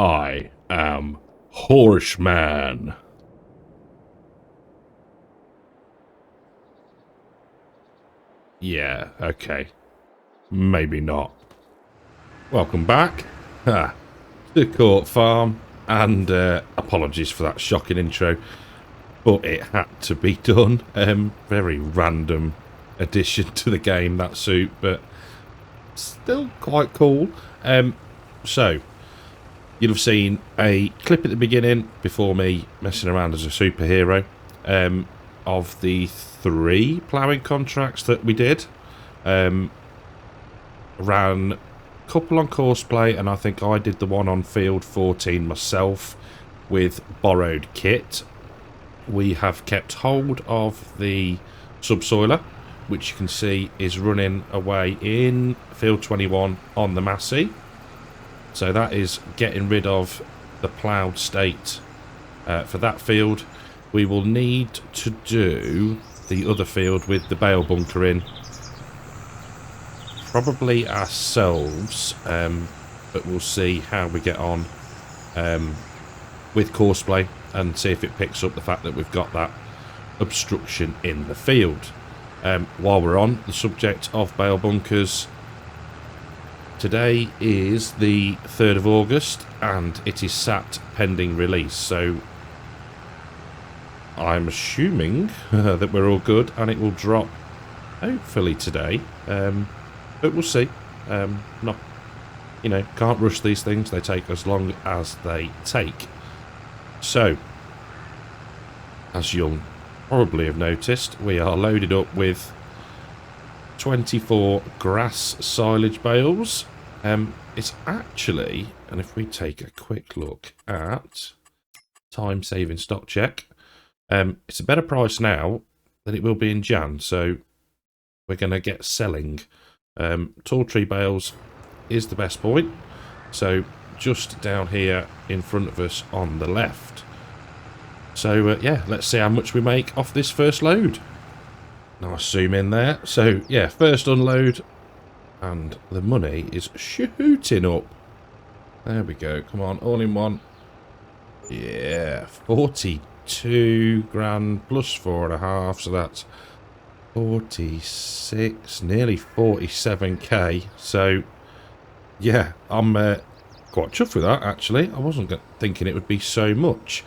I am Horseman. Yeah, okay. Maybe not. Welcome back to the Court Farm, and apologies for that shocking intro, but it had to be done. Very random addition to the game, that suit, but still quite cool. So, you'll have seen a clip at the beginning, before me messing around as a superhero, of the 3 ploughing contracts that we did. Ran a couple on Courseplay, and I think I did the one on Field 14 myself with borrowed kit. We have kept hold of the subsoiler, which you can see is running away in Field 21 on the Massey. So that is getting rid of the ploughed state for that field. We will need to do the other field with the bale bunker in, probably ourselves, but we'll see how we get on with Courseplay and see if it picks up the fact that we've got that obstruction in the field. While we're on the subject of bale bunkers, today is the 3rd of August and it is sat pending release, so I'm assuming that we're all good and it will drop hopefully today, but we'll see. Not, you know, can't rush these things, they take as long as they take. So, as you'll probably have noticed, we are loaded up with 24 grass silage bales. It's actually, and if we take a quick look at time saving stock check, it's a better price now than it will be in Jan, so we're going to get selling. Tall tree bales is the best point, so just down here in front of us on the left. So yeah, let's see how much we make off this first load. Nice zoom in there. So yeah, first unload, and the money is shooting up. There we go, come on, all in one. Yeah, 42 grand plus 4.5, so that's 46, nearly 47k. So yeah, I'm quite chuffed with that, actually. I wasn't thinking it would be so much.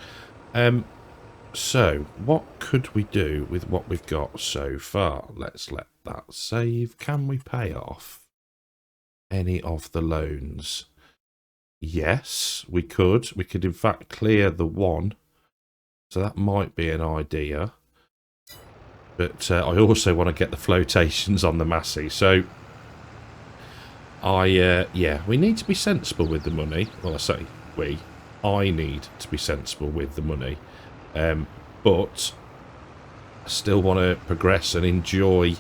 So what could we do with what we've got so far? Let's let that save. Can we pay off any of the loans? Yes, we could. We could in fact clear the one, so that might be an idea. But I also want to get the flotations on the Massey, so yeah, we need to be sensible with the money. Well, I say we. I need to be sensible with the money, but I still want to progress and enjoy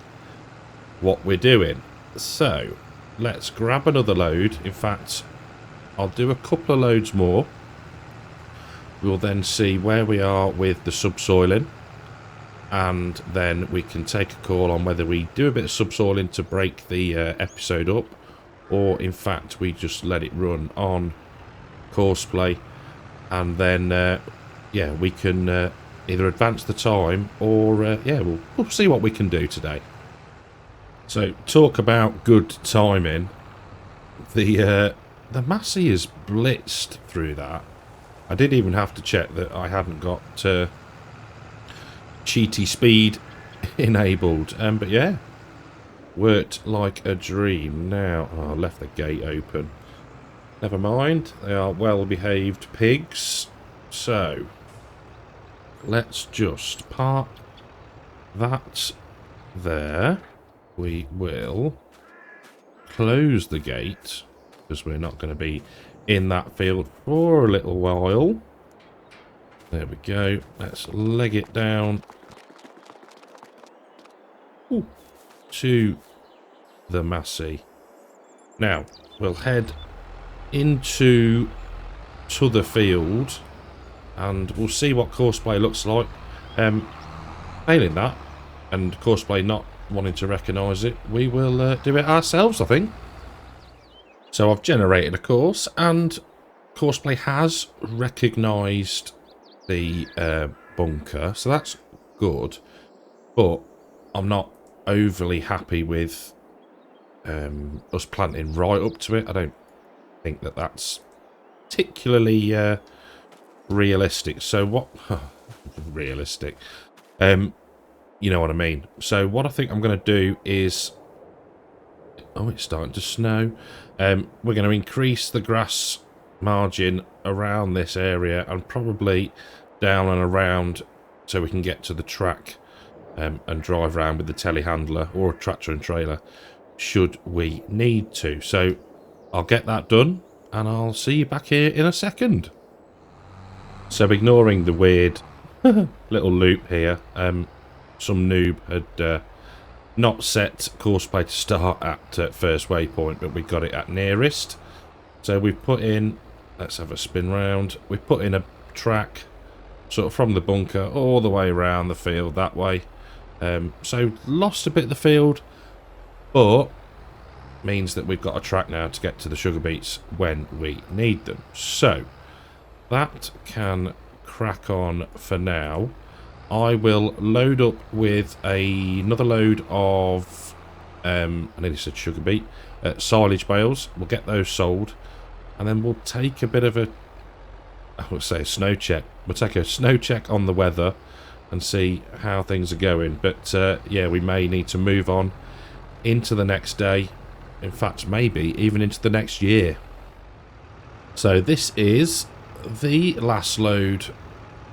what we're doing. So let's grab another load. In fact, I'll do a couple of loads more. We'll then see where we are with the subsoiling, and then we can take a call on whether we do a bit of subsoiling to break the episode up, or in fact we just let it run on Courseplay, and then yeah, we can either advance the time or yeah, we'll see what we can do today. So talk about good timing. The Massey is blitzed through that. I did even have to check that I hadn't got cheaty speed enabled, but yeah, worked like a dream. Now, oh, I left the gate open. Never mind, they are well-behaved pigs. So, let's just park that there. We will close the gate, because we're not going to be in that field for a little while. There we go. Let's leg it down to the Massey. Now, we'll head into the field and we'll see what Courseplay looks like. Failing that, and Courseplay not wanting to recognise it, we will do it ourselves, I think. So I've generated a course, and Courseplay has recognised the bunker, so that's good. But I'm not overly happy with us planting right up to it. I don't think that that's particularly realistic. So what... realistic. You know what I mean. So what I think I'm going to do is... Oh, it's starting to snow. We're going to increase the grass margin around this area and probably down and around so we can get to the track and drive around with the telehandler or a tractor and trailer should we need to. So I'll get that done and I'll see you back here in a second. So ignoring the weird little loop here, some noob had not set courseplay to start at first waypoint, but we got it at nearest. So we've put in, let's have a spin round, we've put in a track sort of from the bunker all the way around the field that way. So lost a bit of the field, but means that we've got a track now to get to the sugar beets when we need them. So that can crack on for now. I will load up with another load of I nearly said sugar beet silage bales. We'll get those sold and then we'll take a bit of a, I would say, a snow check. We'll take a snow check on the weather and see how things are going. But yeah, we may need to move on into the next day. In fact, maybe even into the next year. So this is the last load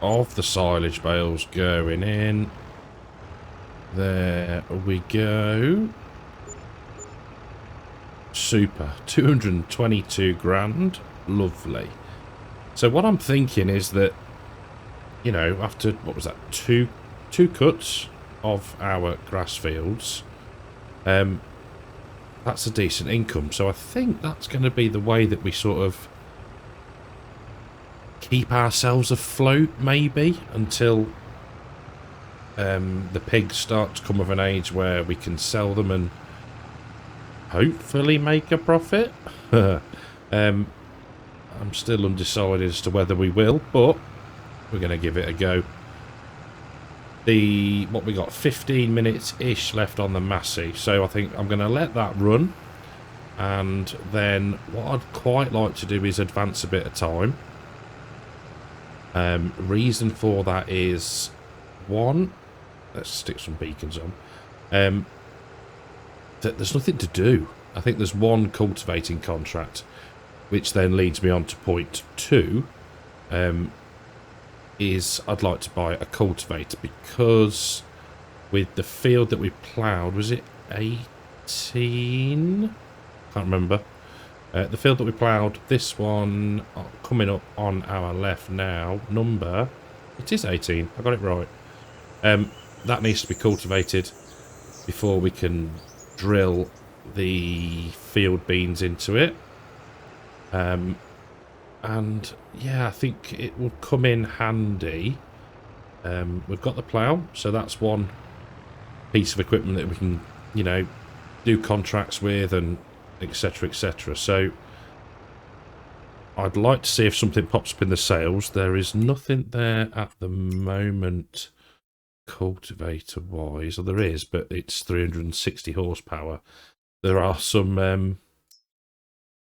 of the silage bales going in. There we go. Super. 222 grand. Lovely. So what I'm thinking is that, you know, after, what was that, two cuts of our grass fields, that's a decent income. So I think that's going to be the way that we sort of keep ourselves afloat, maybe, until the pigs start to come of an age where we can sell them and hopefully make a profit. I'm still undecided as to whether we will, but we're going to give it a go. What we got, 15 minutes-ish left on the Massey, so I think I'm going to let that run, and then what I'd quite like to do is advance a bit of time. Reason for that is, one, let's stick some beacons on, that there's nothing to do. I think there's one cultivating contract, which then leads me on to point two, is I'd like to buy a cultivator, because with the field that we ploughed, was it 18? Can't remember. The field that we ploughed, this one coming up on our left now, number, it is 18, I got it right. That needs to be cultivated before we can drill the field beans into it. And yeah, I think it will come in handy. We've got the plough, so that's one piece of equipment that we can, you know, do contracts with and etc, etc. So I'd like to see if something pops up in the sales. There is nothing there at the moment cultivator wise, or there is, but it's 360 horsepower. There are some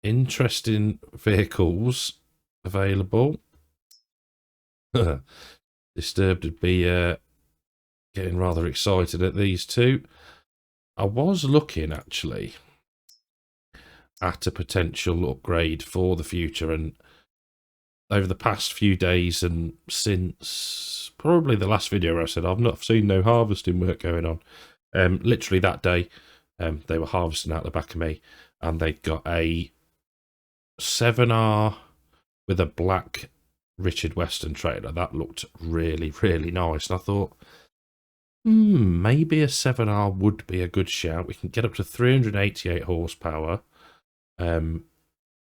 interesting vehicles available. Disturbed would be getting rather excited at these two. I was looking actually at a potential upgrade for the future, and over the past few days and since probably the last video where I said I've not seen no harvesting work going on, literally that day they were harvesting out the back of me, and they'd got a 7R with a black Richard Weston trailer that looked really, really nice, and I thought, maybe a 7R would be a good shout. We can get up to 388 horsepower. And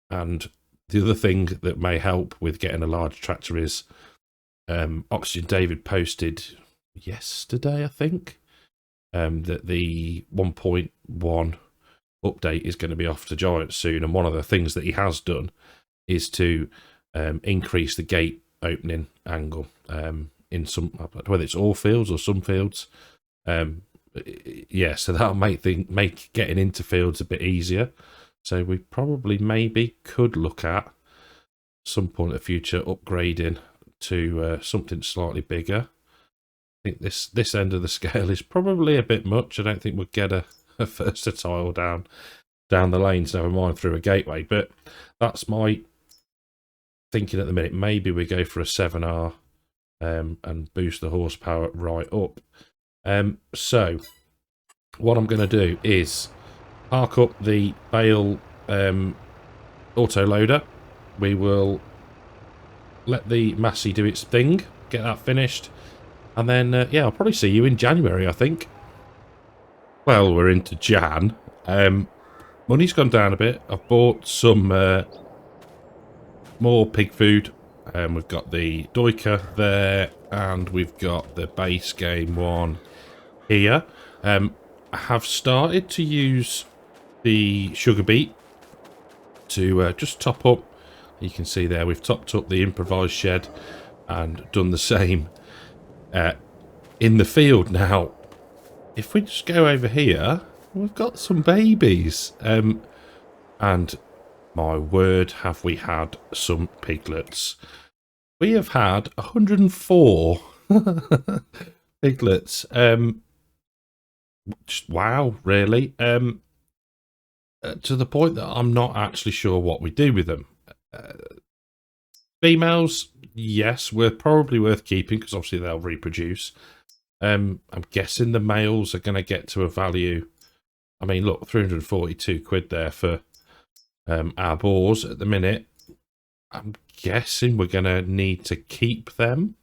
the other thing that may help with getting a large tractor is Oxygen David posted yesterday, I think, that the 1.1 update is going to be off to Giant soon, and one of the things that he has done is to increase the gate opening angle in some, whether it's all fields or some fields. Yeah, so that'll make getting into fields a bit easier. So we probably maybe could look at some point in the future upgrading to something slightly bigger. I think this end of the scale is probably a bit much. I don't think we'll get a versatile down the lanes, never mind through a gateway. But that's my thinking at the minute. Maybe we go for a 7R and boost the horsepower right up. So what I'm going to do is park up the bale auto loader. We will let the Massey do its thing, get that finished, and then yeah, I'll probably see you in January, I think. Well, we're into Jan. Money's gone down a bit. I've bought some more pig food. We've got the Doika there, and we've got the base game one here. I have started to use the sugar beet to just top up. You can see there we've topped up the improvised shed and done the same in the field. Now, if we just go over here, we've got some babies. And my word, have we had some piglets. We have had 104 piglets. Just wow, really. To the point that I'm not actually sure what we do with them. Females, yes, we're probably worth keeping because obviously they'll reproduce. I'm guessing the males are going to get to a value. I mean, look, 342 quid there for our boars at the minute. I'm guessing we're going to need to keep them,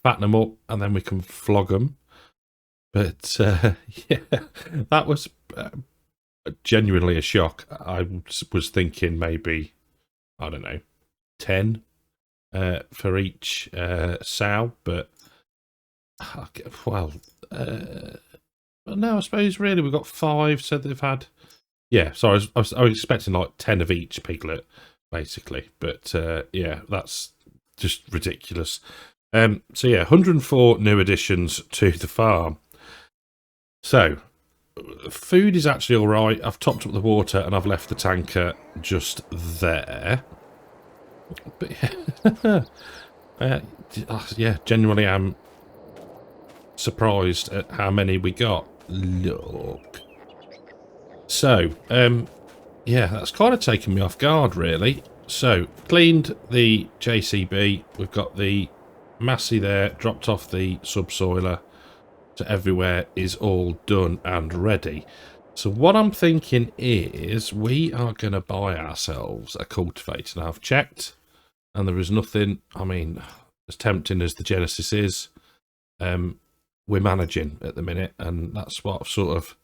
fatten them up, and then we can flog them. But yeah, that was genuinely a shock. I was thinking maybe, I don't know, 10 for each sow, but well, no, I suppose really we've got 5, so they've had, yeah, so I was expecting like 10 of each piglet, basically, but yeah, that's just ridiculous. So yeah, 104 new additions to the farm. So, food is actually all right. I've topped up the water and I've left the tanker just there. But yeah, genuinely I'm surprised at how many we got. Look. So, yeah, that's kind of taken me off guard, really. So, cleaned the JCB. We've got the Massey there, dropped off the subsoiler. So everywhere is all done and ready. So what I'm thinking is we are going to buy ourselves a cultivator. Now I've checked and there is nothing, I mean, as tempting as the Genesis is, we're managing at the minute, and that's what I've sort of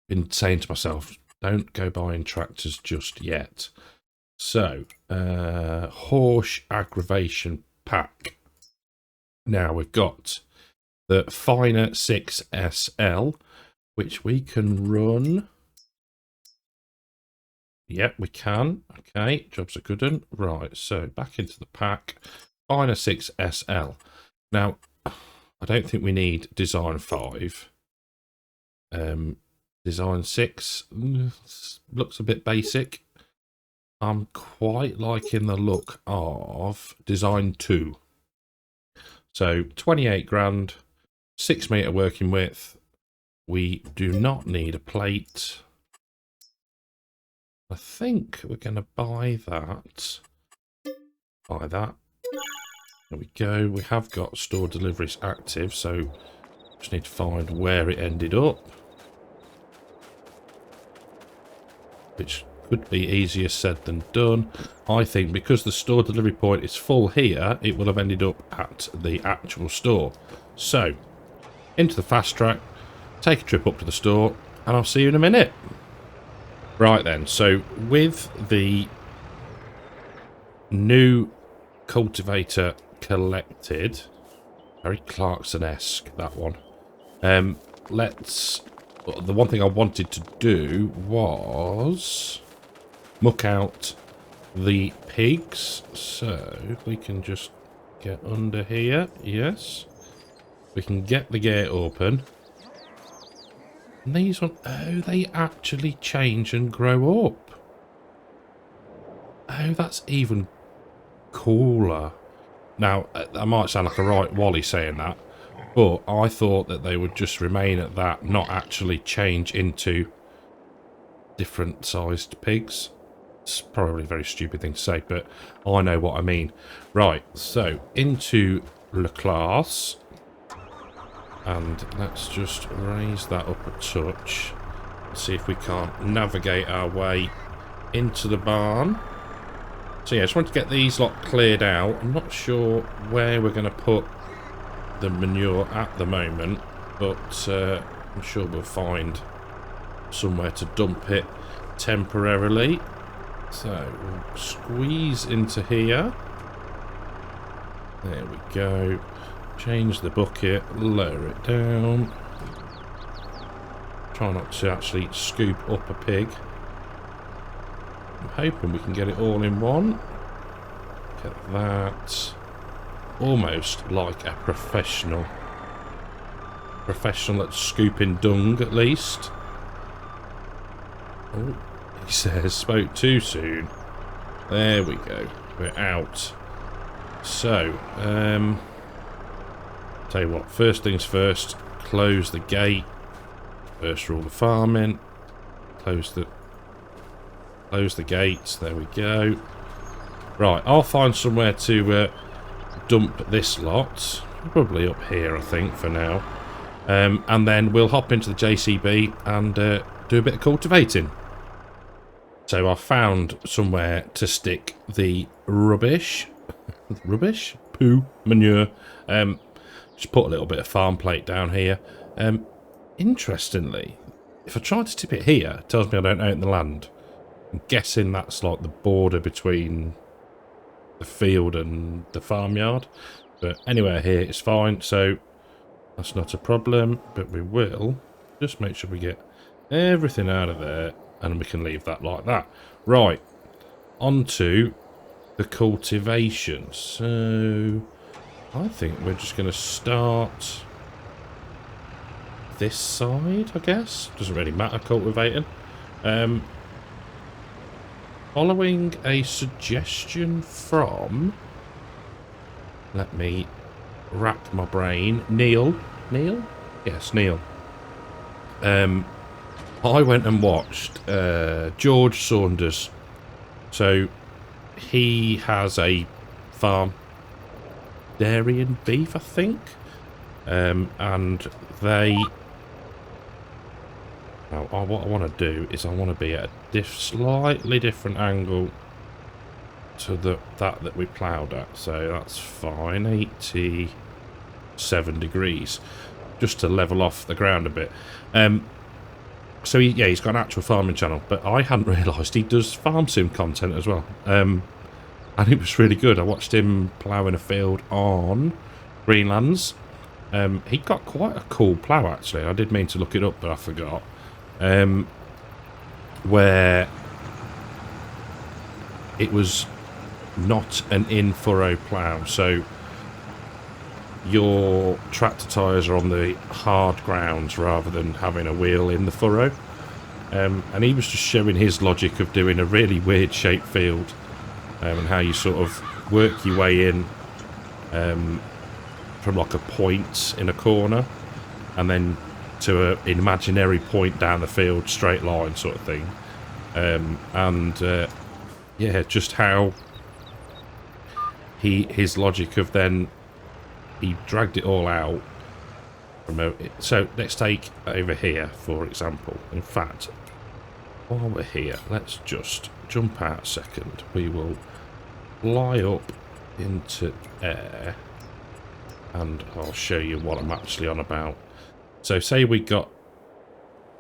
been saying to myself, don't go buying tractors just yet. So, horse aggravation pack. Now we've got the Finer 6SL, which we can run. Yep, we can. Okay, job's a good one. Right, so back into the pack. Finer 6SL. Now, I don't think we need Design 5. Design 6 looks a bit basic. I'm quite liking the look of Design 2. So, 28 grand. 6 metre working width. We do not need a plate. I think we're going to buy that. Buy that. There we go. We have got store deliveries active, so just need to find where it ended up. Which could be easier said than done. I think because the store delivery point is full here, it will have ended up at the actual store. So, into the fast track, take a trip up to the store, and I'll see you in a minute. Right then, so with the new cultivator collected, very Clarkson-esque, that one. The one thing I wanted to do was muck out the pigs. So we can just get under here. Yes. We can get the gate open. And these one, oh, they actually change and grow up. Oh, that's even cooler. Now, I might sound like a right Wally saying that, but I thought that they would just remain at that, not actually change into different sized pigs. It's probably a very stupid thing to say, but I know what I mean. Right, so into Le Class. And let's just raise that up a touch. See if we can't navigate our way into the barn. So yeah, I just want to get these lot cleared out. I'm not sure where we're going to put the manure at the moment, but I'm sure we'll find somewhere to dump it temporarily. So we'll squeeze into here. There we go. Change the bucket, lower it down. Try not to actually scoop up a pig. I'm hoping we can get it all in one. Look at that. Almost like a professional. Professional at scooping dung, at least. Oh, he says, spoke too soon. There we go. We're out. So, tell you what, first things first, close the gate. First rule of farming. Close the gates. There we go. Right, I'll find somewhere to dump this lot. Probably up here, I think, for now. And then we'll hop into the JCB and do a bit of cultivating. So I found somewhere to stick the rubbish. Rubbish? Poo. Manure. Just put a little bit of farm plate down here. Interestingly, if I try to tip it here, it tells me I don't own the land. I'm guessing that's like the border between the field and the farmyard. But anywhere here is fine, so that's not a problem. But we will just make sure we get everything out of there, and we can leave that like that. Right, on to the cultivation. So I think we're just going to start this side, I guess. Doesn't really matter cultivating. Following a suggestion from, let me rack my brain, Neil? Yes, Neil. I went and watched George Saunders. So he has a farm, dairy and beef, I think. And they... Now, what I want to do is I want to be at a slightly different angle to that we ploughed at. So that's fine, 87 degrees, just to level off the ground a bit. So he's got an actual farming channel, but I hadn't realised he does farm sim content as well. And it was really good. I watched him ploughing a field on Greenlands. He got quite a cool plough, actually. I did mean to look it up, but I forgot. Where it was not an in-furrow plough, so your tractor tyres are on the hard grounds rather than having a wheel in the furrow. And he was just showing his logic of doing a really weird shaped field, and how you sort of work your way in from like a point in a corner and then to an imaginary point down the field, straight line sort of thing. Yeah, just how his logic of then he dragged it all out from so let's take over here, for example. In fact, while we're here, let's just jump out a second. We will fly up into air and I'll show you what I'm actually on about. So say we got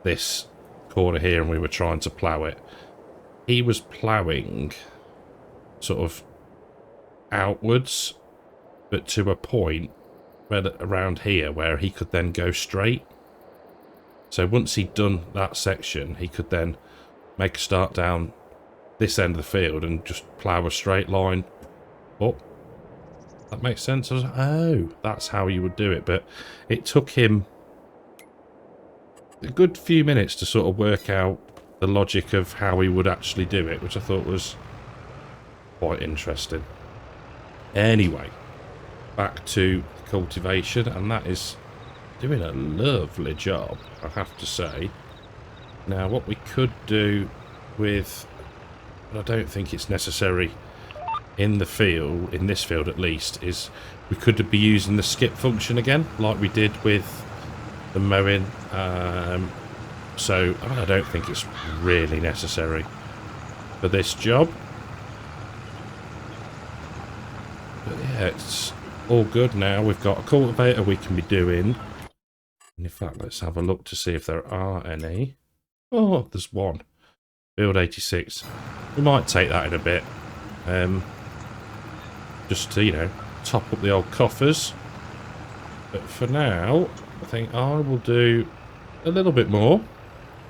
this corner here and we were trying to plough it. He was ploughing sort of outwards, but to a point around here where he could then go straight. So once he'd done that section, he could then make a start down this end of the field and just plough a straight line up. That makes sense. I was like, oh, that's how you would do it. But it took him a good few minutes to sort of work out the logic of how he would actually do it, which I thought was quite interesting. Anyway, back to cultivation, and that is doing a lovely job, I have to say. Now, what we could do with, but I don't think it's necessary in the field, in this field at least, is we could be using the skip function again, like we did with the mowing. So I don't think it's really necessary for this job. But yeah, it's all good now. We've got a cultivator we can be doing. And in fact, let's have a look to see if there are any. Oh, there's one. Field 86. We might take that in a bit. Just to, you know, top up the old coffers. But for now, I think I will do a little bit more.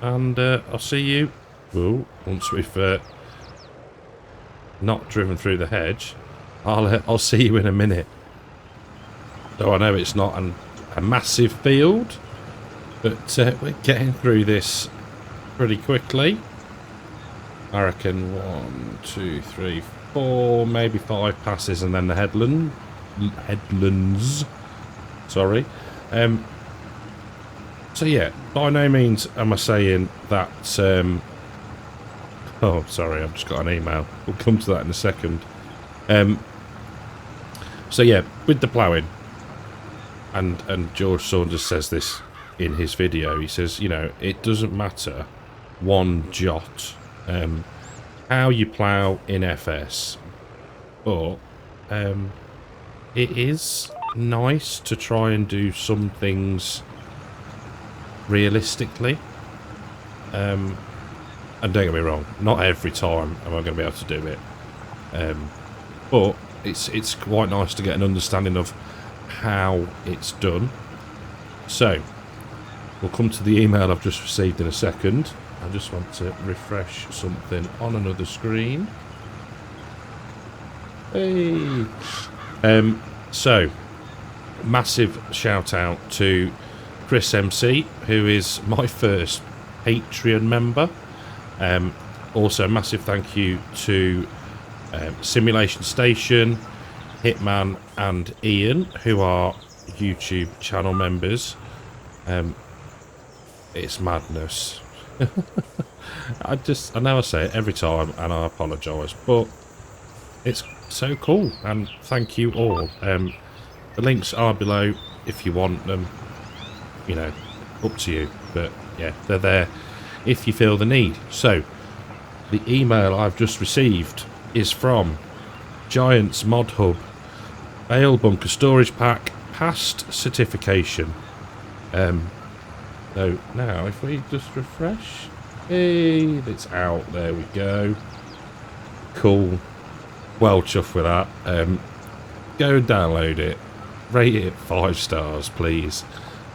And I'll see you once we've not driven through the hedge. I'll see you in a minute. Though I know it's not a massive field, but we're getting through this pretty quickly. I reckon 1, 2, 3, 4, maybe 5 passes, and then the headlands. Sorry. So yeah, by no means am I saying that. Oh, sorry, I've just got an email. We'll come to that in a second. So yeah, with the ploughing, and George Saunders says this in his video. He says, you know, it doesn't matter one jot how you plough in FS, but it is nice to try and do some things realistically. And don't get me wrong, not every time am I going to be able to do it, but it's quite nice to get an understanding of how it's done. So we'll come to the email I've just received in a second. I just want to refresh something on another screen. Hey. So massive shout out to Chris MC, who is my first Patreon member. Also, massive thank you to Simulation Station, Hitman, and Ian, who are YouTube channel members. It's madness. I know I say it every time, and I apologise, but it's so cool, and thank you all. The links are below if you want them. You know, up to you, but yeah, they're there if you feel the need. So the email I've just received is from Giants Mod Hub. Bale bunker storage pack past certification. So now if we just refresh, hey, it's out. There we go. Cool. Well chuffed with that. Go and download it. Rate it 5 stars, please.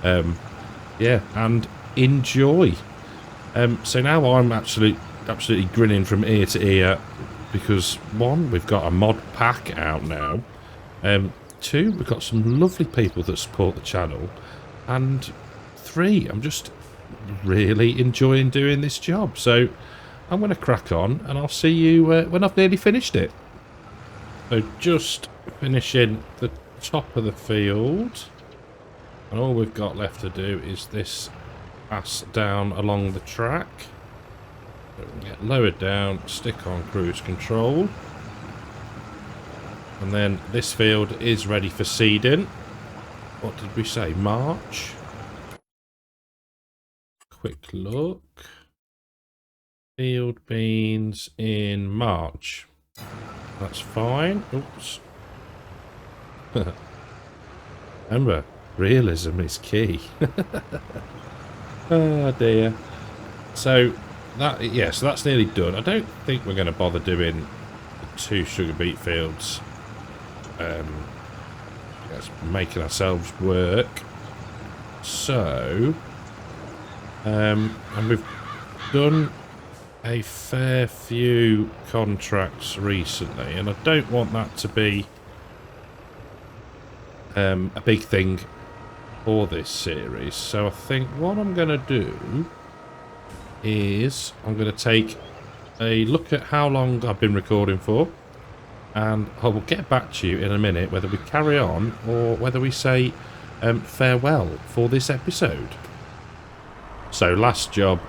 Yeah, and enjoy. So now I'm absolutely grinning from ear to ear because 1, we've got a mod pack out now. 2, we've got some lovely people that support the channel, and 3, I'm just really enjoying doing this job. So I'm going to crack on, and I'll see you when I've nearly finished it. So just finishing the top of the field, and all we've got left to do is this pass down along the track. So we can get lowered down, stick on cruise control, and then this field is ready for seeding. What did we say? March? Quick look. Field beans in March. That's fine. Oops. Remember, realism is key. Oh dear. So that's nearly done. I don't think we're going to bother doing the 2 sugar beet fields. That's making ourselves work. So, and we've done a fair few contracts recently, and I don't want that to be a big thing for this series. So I think what I'm going to do is I'm going to take a look at how long I've been recording for, and I will get back to you in a minute whether we carry on or whether we say farewell for this episode. So last job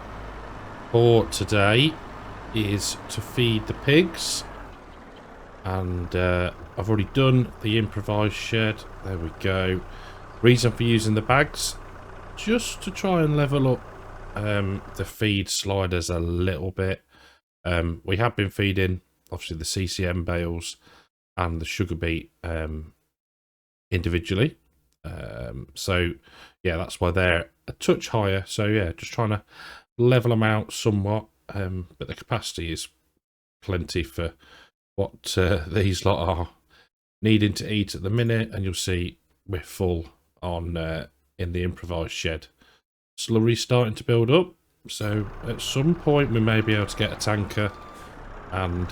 for today is to feed the pigs, and I've already done the improvised shed. There we go. Reason for using the bags, just to try and level up the feed sliders a little bit. We have been feeding obviously the CCM bales and the sugar beet individually, so yeah, that's why they're a touch higher. So yeah, just trying to level them out somewhat, but the capacity is plenty for what these lot are needing to eat at the minute, and you'll see we're full on in the improvised shed. Slurry's starting to build up, so at some point we may be able to get a tanker and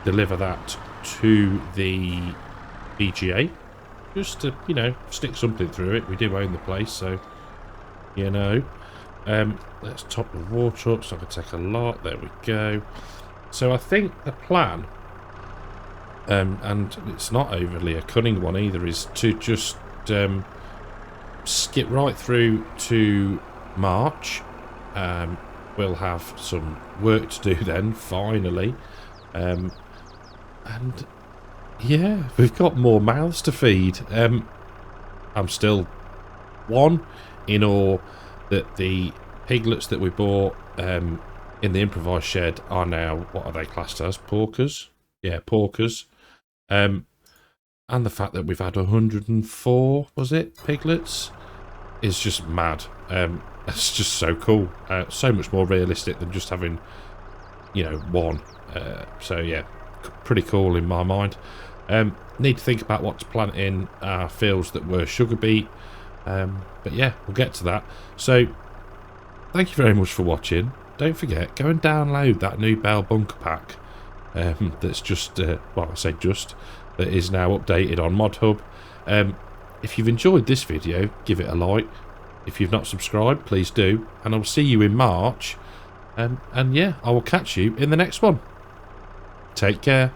deliver that to the PGA, just to, you know, stick something through it. We do own the place, so you know. Let's top the water up so I can take a lot. There we go. So I think the plan, and it's not overly a cunning one either, is to just skip right through to March. We'll have some work to do then, finally. And yeah, we've got more mouths to feed. I'm still one in awe that the piglets that we bought in the improvised shed are now, what are they classed as? Porkers? Yeah, porkers. And the fact that we've had 104, was it, piglets, is just mad. It's just so cool. So much more realistic than just having, you know, one. So yeah, pretty cool in my mind. Need to think about what to plant in our fields that were sugar beet. But yeah, we'll get to that. So thank you very much for watching. Don't forget, go and download that new bale bunker pack. That's just, well, I say just, that is now updated on ModHub. If you've enjoyed this video, give it a like. If you've not subscribed, please do. And I'll see you in March. And yeah, I will catch you in the next one. Take care.